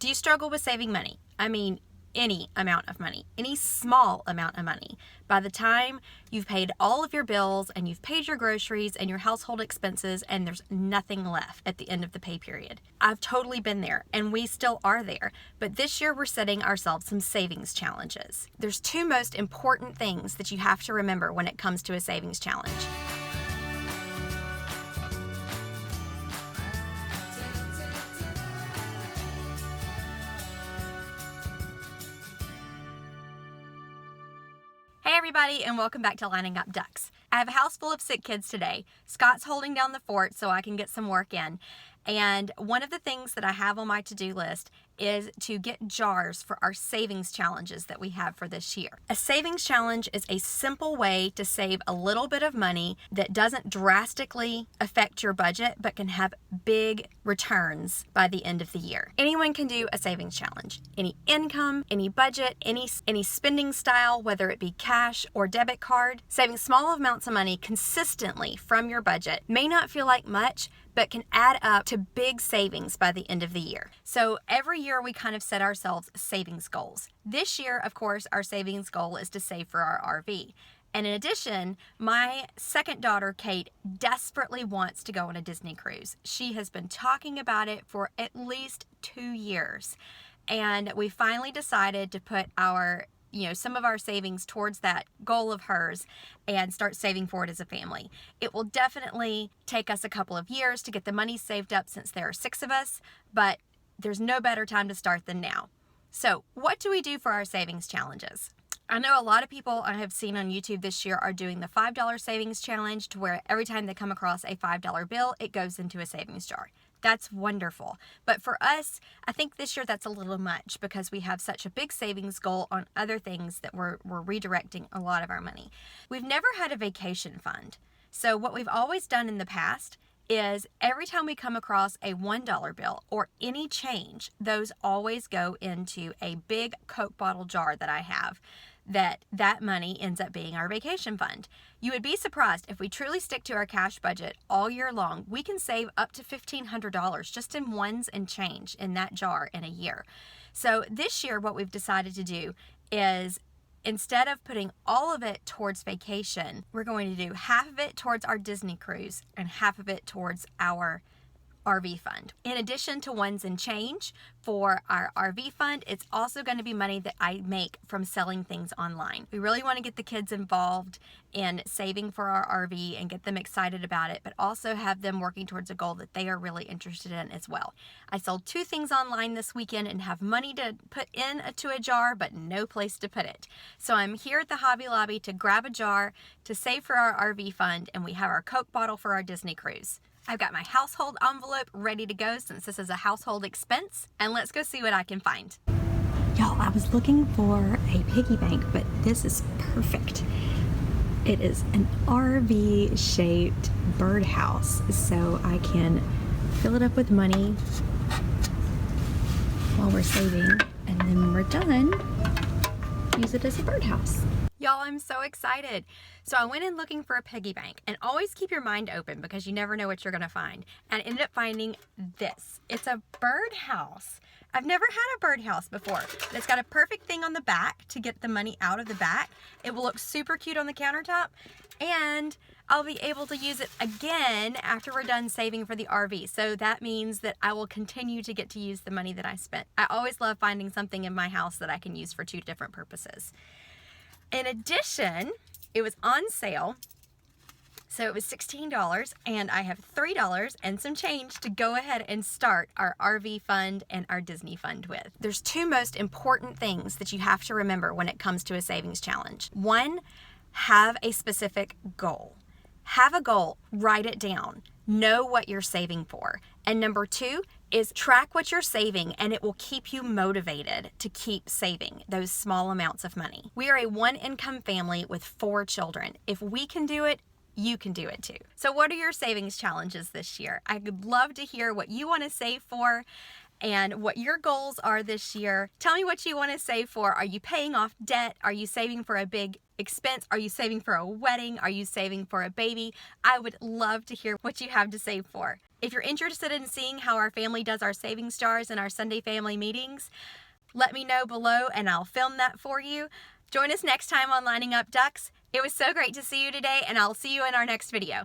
Do you struggle with saving money? I mean, any amount of money, any small amount of money. By the time you've paid all of your bills and you've paid your groceries and your household expenses and there's nothing left at the end of the pay period. I've totally been there and we still are there. But this year we're setting ourselves some savings challenges. There's two most important things that you have to remember when it comes to a savings challenge. Hey everybody, and welcome back to Lining Up Ducks. I have a house full of sick kids today. Scott's holding down the fort so I can get some work in. And one of the things that I have on my to-do list is to get jars for our savings challenges that we have for this year. A savings challenge is a simple way to save a little bit of money that doesn't drastically affect your budget, but can have big returns by the end of the year. Anyone can do a savings challenge. Any income, any budget, any spending style, whether it be cash or debit card. Saving small amounts of money consistently from your budget may not feel like much, but can add up to big savings by the end of the year. So every year we kind of set ourselves savings goals. This year, of course, our savings goal is to save for our RV. And in addition, my second daughter, Kate, desperately wants to go on a Disney cruise. She has been talking about it for at least 2 years. And we finally decided to put some of our savings towards that goal of hers and start saving for it as a family. It will definitely take us a couple of years to get the money saved up since there are 6 of us, but there's no better time to start than now. So what do we do for our savings challenges? I know a lot of people I have seen on YouTube this year are doing the $5 savings challenge, to where every time they come across a $5 bill, it goes into a savings jar. That's wonderful. But for us, I think this year that's a little much because we have such a big savings goal on other things that we're redirecting a lot of our money. We've never had a vacation fund. So what we've always done in the past is every time we come across a $1 bill or any change, those always go into a big Coke bottle jar that I have. That money ends up being our vacation fund. You would be surprised if we truly stick to our cash budget all year long, we can save up to $1,500 just in ones and change in that jar in a year. So this year, what we've decided to do is, instead of putting all of it towards vacation, we're going to do half of it towards our Disney cruise and half of it towards our RV fund. In addition to ones and change for our RV fund, it's also going to be money that I make from selling things online. We really want to get the kids involved in saving for our RV and get them excited about it, but also have them working towards a goal that they are really interested in as well. I sold 2 things online this weekend and have money to put into a jar, but no place to put it. So I'm here at the Hobby Lobby to grab a jar to save for our RV fund, and we have our Coke bottle for our Disney cruise. I've got my household envelope ready to go since this is a household expense, and let's go see what I can find. Y'all, I was looking for a piggy bank, but this is perfect. It is an RV-shaped birdhouse, so I can fill it up with money while we're saving, and then when we're done, use it as a birdhouse. Y'all, I'm so excited. So I went in looking for a piggy bank, and always keep your mind open because you never know what you're gonna find. And I ended up finding this. It's a birdhouse. I've never had a birdhouse before. It's got a perfect thing on the back to get the money out of the back. It will look super cute on the countertop, and I'll be able to use it again after we're done saving for the RV. So that means that I will continue to get to use the money that I spent. I always love finding something in my house that I can use for 2 different purposes. In addition, it was on sale, so it was $16, and I have $3 and some change to go ahead and start our RV fund and our Disney fund with. There's 2 most important things that you have to remember when it comes to a savings challenge. 1, have a specific goal. Have a goal, write it down. Know what you're saving for. And number 2 is track what you're saving, and it will keep you motivated to keep saving those small amounts of money. We are a 1-income family with 4 children. If we can do it, you can do it too. So what are your savings challenges this year? I would love to hear what you want to save for and what your goals are this year. Tell me what you want to save for. Are you paying off debt? Are you saving for a big expense? Are you saving for a wedding? Are you saving for a baby? I would love to hear what you have to save for. If you're interested in seeing how our family does our saving stars and our Sunday family meetings, let me know below and I'll film that for you. Join us next time on Lining Up Ducks. It was so great to see you today, and I'll see you in our next video.